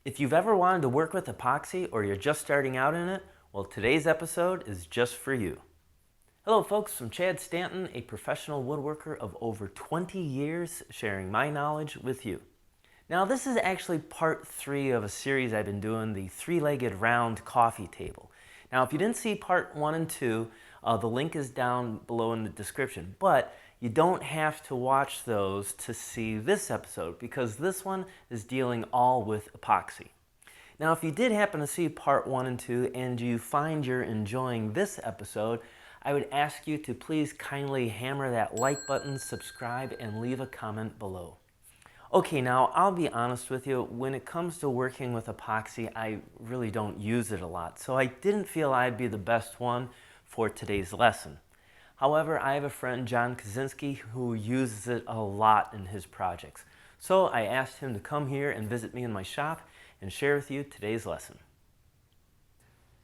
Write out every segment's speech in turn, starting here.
If you've ever wanted to work with epoxy or you're just starting out in it, well, today's episode is just for you. Hello folks, I'm Chad Stanton, a professional woodworker of over 20 years, sharing my knowledge with you. Now this is actually part 3 of a series I've been doing, the 3-legged round coffee table. Now if you didn't see part 1 and 2, the link is down below in the description, but you don't have to watch those to see this episode because this one is dealing all with epoxy. Now if you did happen to see part 1 and 2 and you find you're enjoying this episode, I would ask you to please kindly hammer that like button, subscribe, and leave a comment below. Okay, now I'll be honest with you, when it comes to working with epoxy, I really don't use it a lot, so I didn't feel I'd be the best one for today's lesson. However, I have a friend, John Kaczynski, who uses it a lot in his projects. So I asked him to come here and visit me in my shop and share with you today's lesson.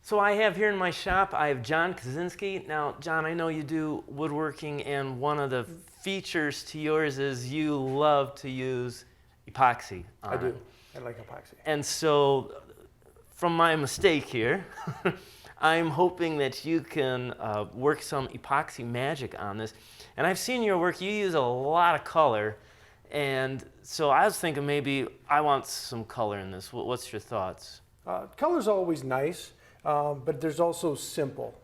So I have here in my shop, I have John Kaczynski. Now, John, I know you do woodworking, and one of the features to yours is you love to use epoxy on I do. it. I like epoxy. And so, from my mistake here, I'm hoping that you can work some epoxy magic on this. And I've seen your work, you use a lot of color, and so I was thinking maybe I want some color in this. What's your thoughts? Color's always nice. But there's also simple.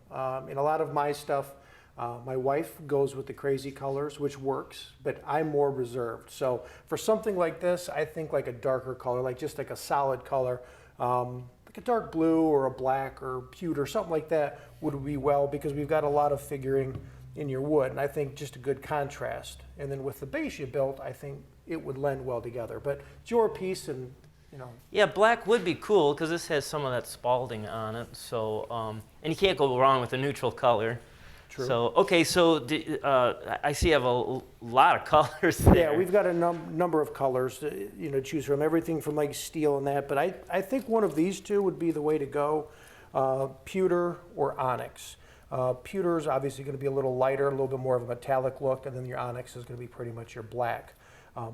In a lot of my stuff, my wife goes with the crazy colors, which works, but I'm more reserved. So for something like this, I think like a darker color, like just like a solid color, like a dark blue or a black or pewter, something like that would be well, because we've got a lot of figuring in your wood, and I think just a good contrast. And then with the base you built, I think it would lend well together. But it's your piece, and you know. Yeah, black would be cool because this has some of that spalding on it. So, and you can't go wrong with a neutral color. True. So, okay, so I see you have a lot of colors there. Yeah, we've got a number of colors to choose from. Everything from like steel and that. But I think one of these two would be the way to go: pewter or onyx. Pewter is obviously going to be a little lighter, a little bit more of a metallic look, and then your onyx is going to be pretty much your black.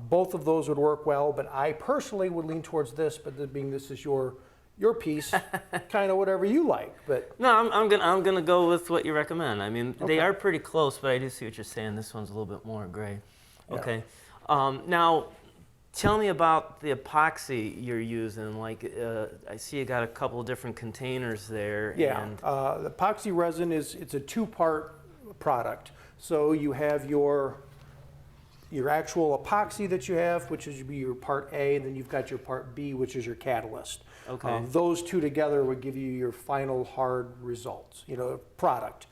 Both of those would work well, but I personally would lean towards this. But being this is your piece, kind of whatever you like. But no, I'm gonna go with what you recommend. I mean, Okay. they are pretty close, but I do see what you're saying. This one's a little bit more gray. Yeah. Okay, now tell me about the epoxy you're using. Like, I see you got a couple of different containers there. yeah, And the epoxy resin it's a 2-part product. So you have your actual epoxy that you have, which is your part A, and then you've got your part B, which is your catalyst. Okay. Those two together would give you your final hard results, product.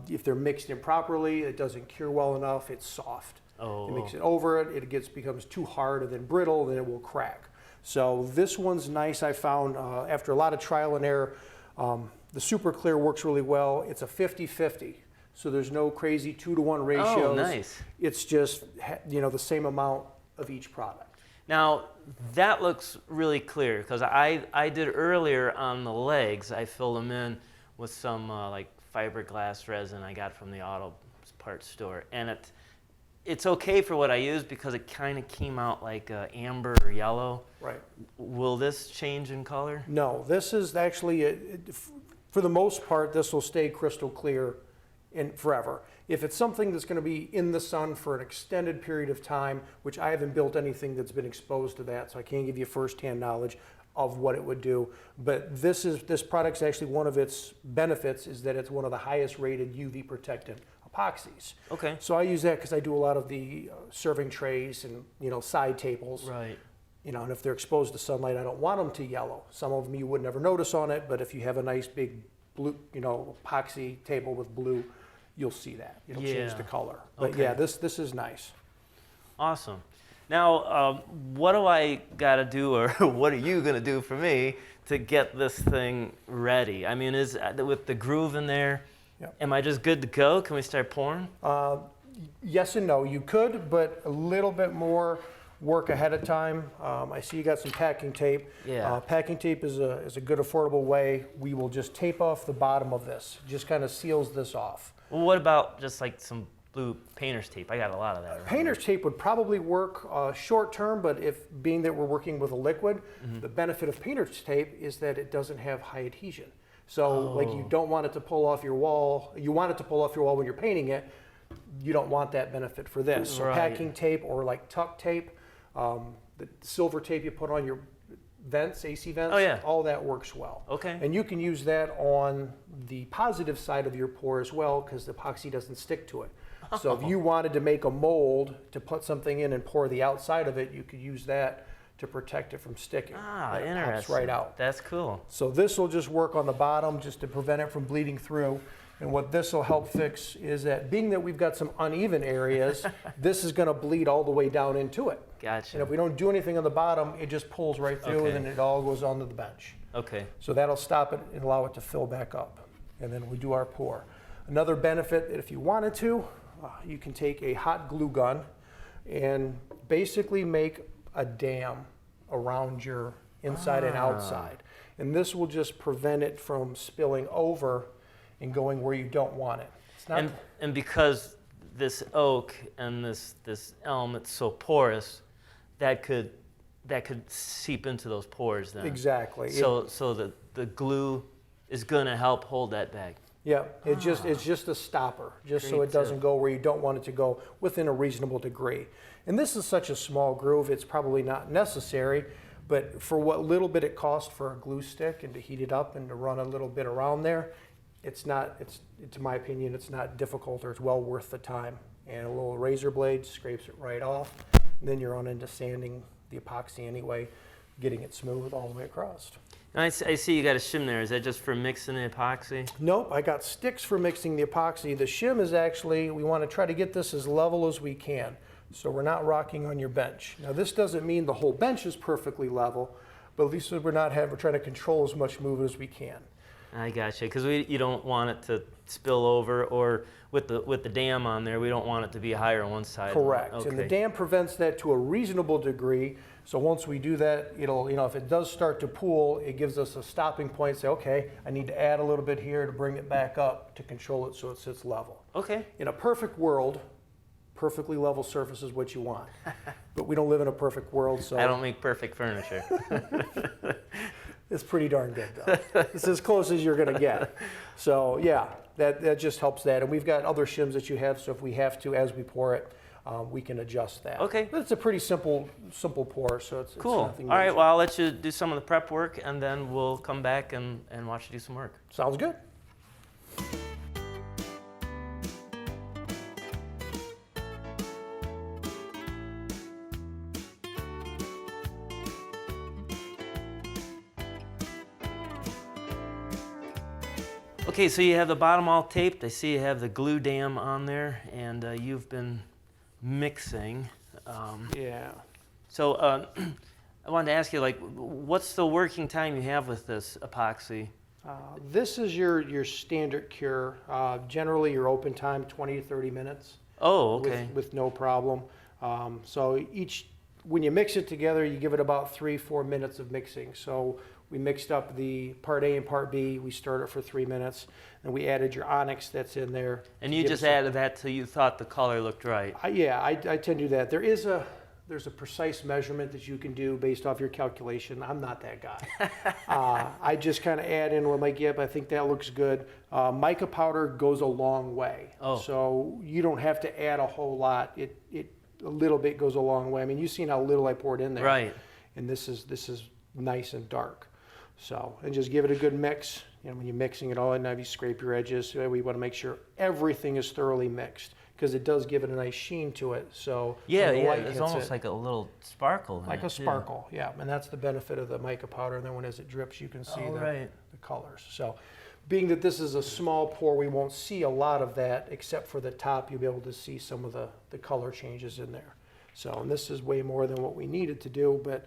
If they're mixed improperly, it doesn't cure well enough, it's soft. Oh. You mix it over it, becomes too hard and then brittle, then it will crack. So this one's nice, I found, after a lot of trial and error. The super clear works really well. It's a 50-50. So there's no crazy 2-to-1 ratios. Oh, nice. It's just the same amount of each product. Now that looks really clear because I did earlier on the legs. I filled them in with some like fiberglass resin I got from the auto parts store, and it's okay for what I use because it kind of came out like amber or yellow. Right. Will this change in color? No, this is actually for the most part this will stay crystal clear forever. If it's something that's going to be in the sun for an extended period of time, which I haven't built anything that's been exposed to that, so I can't give you firsthand knowledge of what it would do. But this product's actually, one of its benefits is that it's one of the highest rated UV protected epoxies. Okay. So I use that because I do a lot of the serving trays and side tables. Right. And if they're exposed to sunlight, I don't want them to yellow. Some of them you would never notice on it, but if you have a nice big blue, epoxy table with blue, you'll see that. It'll change the color. But Okay. yeah, this is nice. Awesome. Now, what do I got to do, or what are you going to do for me to get this thing ready? I mean, with the groove in there, Yep. am I just good to go? Can we start pouring? Yes and no. You could, but a little bit more work ahead of time. I see you got some packing tape. Yeah. Packing tape is a good affordable way. We will just tape off the bottom of this. Just kind of seals this off. Well, what about just like some blue painter's tape. I got a lot of that. Around Painter's tape would probably work short term, but if being that we're working with a liquid, the benefit of painter's tape is that it doesn't have high adhesion. So like you don't want it to pull off your wall. You want it to pull off your wall when you're painting it. You don't want that benefit for this. So packing tape or like tuck tape, the silver tape you put on your vents, AC vents, all that works well. Okay. And you can use that on the positive side of your pour as well because the epoxy doesn't stick to it. So if you wanted to make a mold to put something in and pour the outside of it, you could use that to protect it from sticking. Ah, it interesting. pops right out. That's cool. So this will just work on the bottom just to prevent it from bleeding through. And what this will help fix is that being that we've got some uneven areas, this is going to bleed all the way down into it. Gotcha. And if we don't do anything on the bottom, it just pulls right through and then it all goes onto the bench. Okay. So that'll stop it and allow it to fill back up. And then we do our pour. Another benefit, if you wanted to, you can take a hot glue gun and basically make a dam around your inside and outside. And this will just prevent it from spilling over and going where you don't want it. It's not and because this oak and this elm, it's so porous, that could seep into those pores then. exactly. So the glue is going to help hold that back. Yeah, it's just a stopper, just so Great it doesn't go where you don't want it to go within a reasonable degree. And this is such a small groove, it's probably not necessary, but for what little bit it costs for a glue stick and to heat it up and to run a little bit around there, to my opinion, it's not difficult or it's well worth the time. And a little razor blade scrapes it right off, and then you're on into sanding the epoxy anyway, getting it smooth all the way across. I see you got a shim there. Is that just for mixing the epoxy? Nope, I got sticks for mixing the epoxy. The shim is actually, we want to try to get this as level as we can, so we're not rocking on your bench. Now this doesn't mean the whole bench is perfectly level, but at least we're trying to control as much movement as we can. I gotcha, because you don't want it to spill over, or with the dam on there, we don't want it to be higher on one side. Correct, Okay. and the dam prevents that to a reasonable degree. So once we do that, it'll, if it does start to pool, it gives us a stopping point. Say, okay, I need to add a little bit here to bring it back up to control it so it sits level. Okay. In a perfect world, perfectly level surface is what you want. But we don't live in a perfect world, so I don't make perfect furniture. it's pretty darn good, though. It's as close as you're going to get. So yeah, that just helps that. And we've got other shims that you have, so if we have to, as we pour it, we can adjust that. Okay. But it's a pretty simple pour, so it's Cool. nothing All right, major. well, I'll let you do some of the prep work, and then we'll come back and watch you do some work. Sounds good. Okay, so you have the bottom all taped. I see you have the glue dam on there, and you've been mixing. Yeah. So I wanted to ask you, like, what's the working time you have with this epoxy? This is your standard cure. Generally, your open time 20 to 30 minutes. Oh, okay. With no problem. So when you mix it together, you give it about 3-4 minutes of mixing. So we mixed up the part A and part B. We stirred it for 3 minutes, and we added your onyx that's in there. And you just added that till you thought the color looked right. I tend to do that. There's a precise measurement that you can do based off your calculation. I'm not that guy. I just kind of add in what I might get, but I think that looks good. Mica powder goes a long way. Oh. So you don't have to add a whole lot. A little bit goes a long way. I mean, you've seen how little I poured in there. Right. And this is nice and dark. So, and just give it a good mix. When you're mixing it all in, now you scrape your edges. We want to make sure everything is thoroughly mixed, because it does give it a nice sheen to it. So Yeah, when the light it's hits almost it, like a little sparkle in like it, a sparkle, yeah. And that's the benefit of the mica powder. And then as it drips, you can see the colors. So being that this is a small pour, we won't see a lot of that, except for the top. You'll be able to see some of the color changes in there. So, and this is way more than what we needed to do, but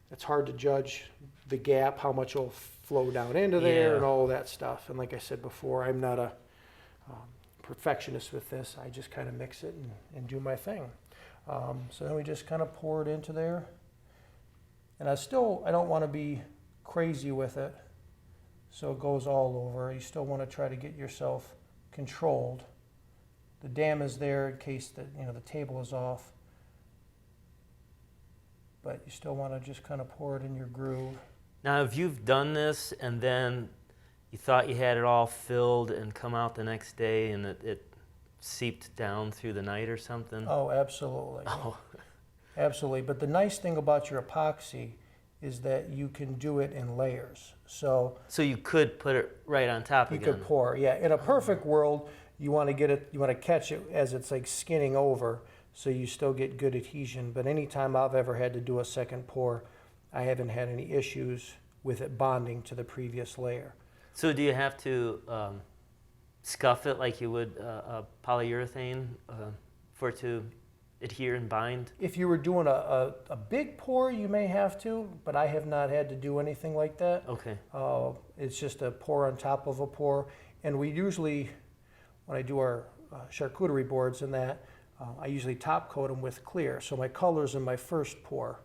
it's hard to judge the gap, how much will flow down into there, Yeah. and all that stuff. And like I said before, I'm not a perfectionist with this. I just kind of mix it and do my thing. So then we just kind of pour it into there. And I don't want to be crazy with it, so it goes all over. You still want to try to get yourself controlled. the dam is there in case the table is off. But you still want to just kind of pour it in your groove. Now, if you've done this and then you thought you had it all filled and come out the next day and it seeped down through the night or something? Oh, absolutely. Oh. Absolutely. But the nice thing about your epoxy is that you can do it in layers. So you could put it right on top you again. could pour, yeah. In a perfect world, you want to catch it as it's like skinning over, so you still get good adhesion. But anytime I've ever had to do a second pour, I haven't had any issues with it bonding to the previous layer. So do you have to scuff it like you would a polyurethane for it to adhere and bind? If you were doing a big pour, you may have to, but I have not had to do anything like that. Okay. It's just a pour on top of a pour. And we usually, when I do our charcuterie boards and that, I usually top coat them with clear. So my color's in my first pour.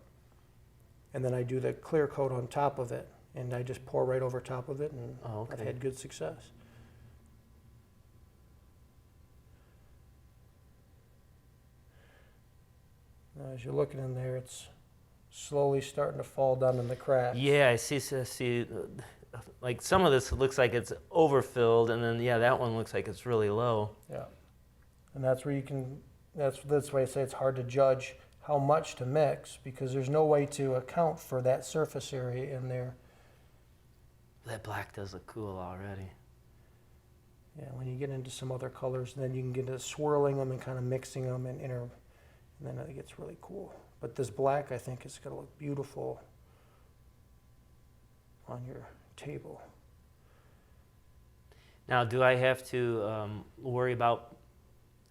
And then I do the clear coat on top of it. And I just pour right over top of it, and I've had good success. Now, as you're looking in there, it's slowly starting to fall down in the cracks. Yeah, I see. Like some of this looks like it's overfilled, and then that one looks like it's really low. Yeah, and that's where you can. That's why I say it's hard to judge how much to mix, because there's no way to account for that surface area in there. That black does look cool already. Yeah, when you get into some other colors, then you can get into swirling them and kind of mixing them and then it gets really cool. But this black, I think, is going to look beautiful on your table. Now, do I have to worry about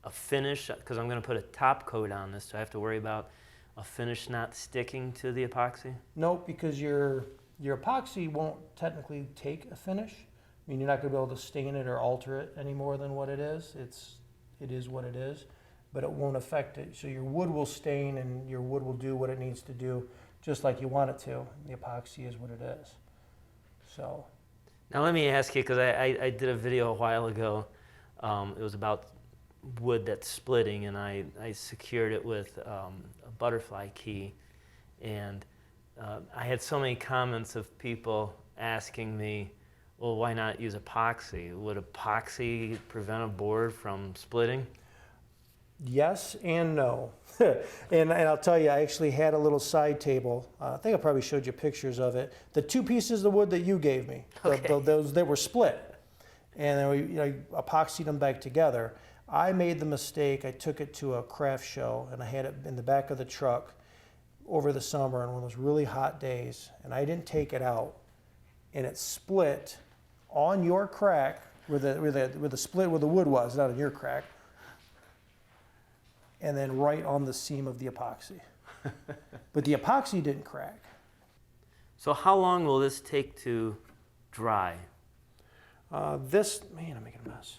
a finish? Because I'm going to put a top coat on this. Do I have to worry about a finish not sticking to the epoxy? No, because your epoxy won't technically take a finish. I mean, you're not going to be able to stain it or alter it any more than what it is. It is what it is, but it won't affect it. So your wood will stain and your wood will do what it needs to do, just like you want it to. The epoxy is what it is. So. Now let me ask you, because I did a video a while ago. It was about wood that's splitting, and I secured it with a butterfly key. And I had so many comments of people asking me, well, why not use epoxy? Would epoxy prevent a board from splitting? Yes and no. and I'll tell you, I actually had a little side table. I think I probably showed you pictures of it. The two pieces of wood that you gave me, those they were split. And then we epoxied them back together. I made the mistake, I took it to a craft show, and I had it in the back of the truck over the summer on one of those really hot days, and I didn't take it out. And it split on your crack where the split where the wood was, not on your crack, and then right on the seam of the epoxy. But the epoxy didn't crack. So how long will this take to dry? I'm making a mess.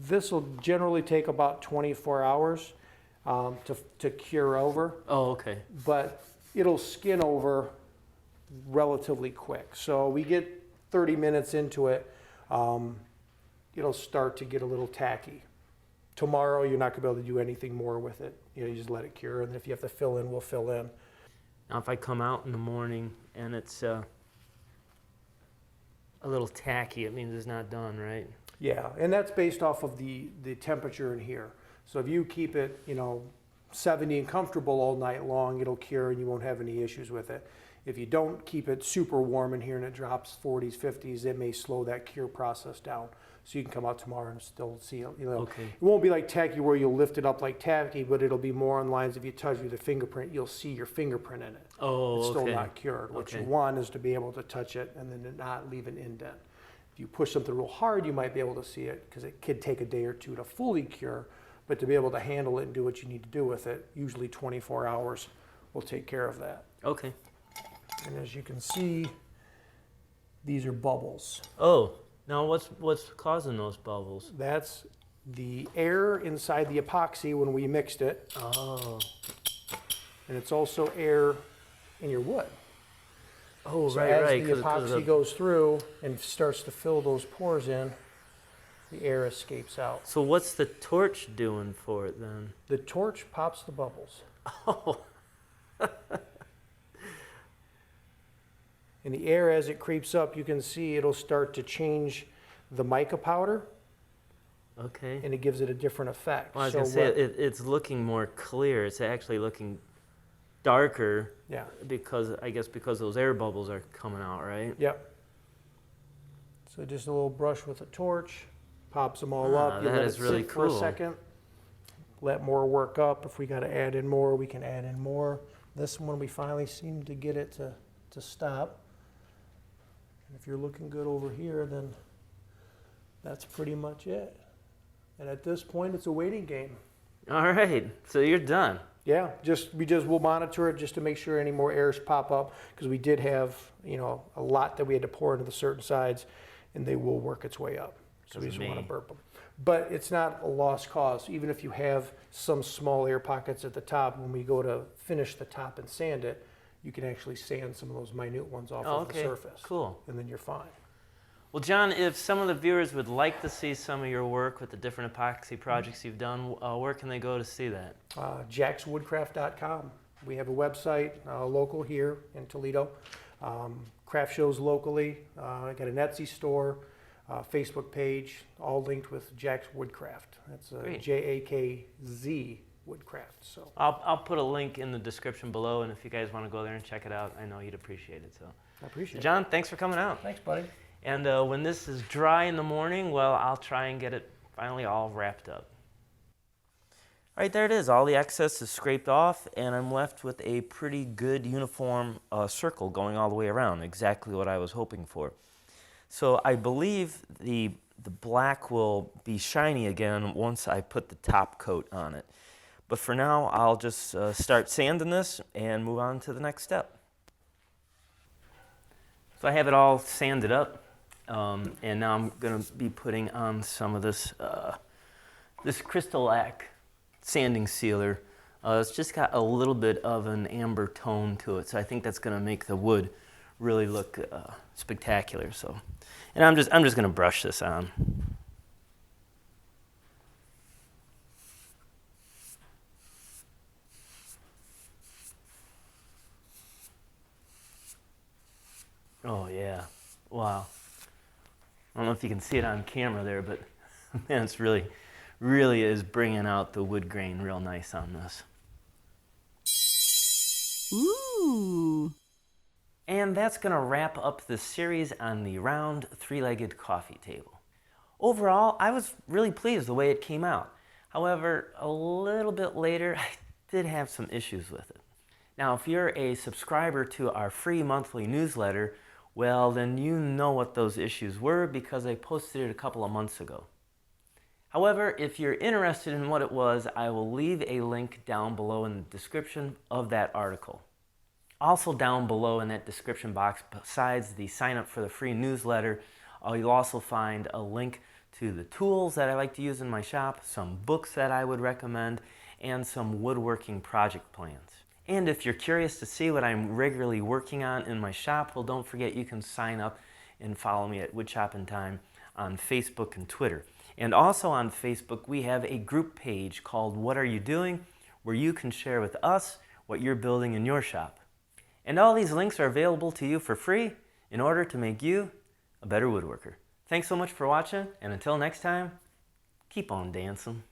This will generally take about 24 hours to cure over. Oh, okay. But it'll skin over relatively quick. So we get 30 minutes into it, it'll start to get a little tacky. Tomorrow, you're not going to be able to do anything more with it. You just let it cure, and if you have to fill in, we'll fill in. Now, if I come out in the morning and it's a little tacky, it means it's not done, right? Yeah, and that's based off of the temperature in here. So if you keep it, 70 and comfortable all night long, it'll cure and you won't have any issues with it. If you don't keep it super warm in here and it drops 40s, 50s, it may slow that cure process down. So you can come out tomorrow and still see it. Okay. It won't be like tacky where you'll lift it up like tacky, but it'll be more on lines if you touch with a fingerprint, you'll see your fingerprint in it. Oh, it's still okay. not cured. What Okay. you want is to be able to touch it and then not leave an indent. If you push something real hard, you might be able to see it because it could take a day or two to fully cure, but to be able to handle it and do what you need to do with it, usually 24 hours will take care of that. Okay. And as you can see, these are bubbles. Oh, now what's causing those bubbles? That's the air inside the epoxy when we mixed it. Oh. And it's also air in your wood. Oh, So right. as the Because epoxy goes through and starts to fill those pores in, the air escapes out. So what's the torch doing for it then? The torch pops the bubbles. Oh. And the air, as it creeps up, you can see it'll start to change the mica powder, Okay. and it gives it a different effect. Well, I was So going to say, what- it's looking more clear. It's actually looking darker yeah, because, I guess, because those air bubbles are coming out, right? yep. So just a little brush with a torch, pops them all Ah, up. You that let is it really sit for a cool. second. Let more work up. If we got to add in more, we can add in more. This one, we finally seem to get it to stop. And if you're looking good over here, then that's pretty much it. And at this point, it's a waiting game. All right, so you're done. Yeah, we'll monitor it just to make sure any more airs pop up, because we did have, a lot that we had to pour into the certain sides, and they will work its way up. So we just want to burp them. But it's not a lost cause. Even if you have some small air pockets at the top, when we go to finish the top and sand it, you can actually sand some of those minute ones off of the surface. Cool. And then you're fine. Well, John, if some of the viewers would like to see some of your work with the different epoxy projects you've done, where can they go to see that? jackswoodcraft.com. We have a website, local here in Toledo. Craft shows locally. I got an Etsy store, Facebook page, all linked with Jack's Woodcraft. That's Great. JAKZ Woodcraft. So I'll put a link in the description below, and if you guys want to go there and check it out, I know you'd appreciate it. So, I appreciate it. John, thanks for coming out. Thanks, buddy. And when this is dry in the morning, well, I'll try and get it finally all wrapped up. All right, there it is. All the excess is scraped off, and I'm left with a pretty good uniform circle going all the way around, exactly what I was hoping for. So I believe the black will be shiny again once I put the top coat on it. But for now, I'll just start sanding this and move on to the next step. So I have it all sanded up, and now I'm going to be putting on some of this this Crystalac sanding sealer. It's just got a little bit of an amber tone to it, so I think that's going to make the wood really look spectacular. So, and I'm just going to brush this on. Oh yeah, wow. I don't know if you can see it on camera there, but man, it's really is bringing out the wood grain real nice on this. Ooh. And that's going to wrap up this series on the round three-legged coffee table. Overall, I was really pleased the way it came out. However, a little bit later, I did have some issues with it. Now, if you're a subscriber to our free monthly newsletter, well, then you know what those issues were because I posted it a couple of months ago. However, if you're interested in what it was, I will leave a link down below in the description of that article. Also down below in that description box, besides the sign up for the free newsletter, you'll also find a link to the tools that I like to use in my shop, some books that I would recommend, and some woodworking project plans. And if you're curious to see what I'm regularly working on in my shop, well, don't forget you can sign up and follow me at Woodshop Time on Facebook and Twitter. And also on Facebook, we have a group page called What Are You Doing?, where you can share with us what you're building in your shop. And all these links are available to you for free in order to make you a better woodworker. Thanks so much for watching, and until next time, keep on dancing.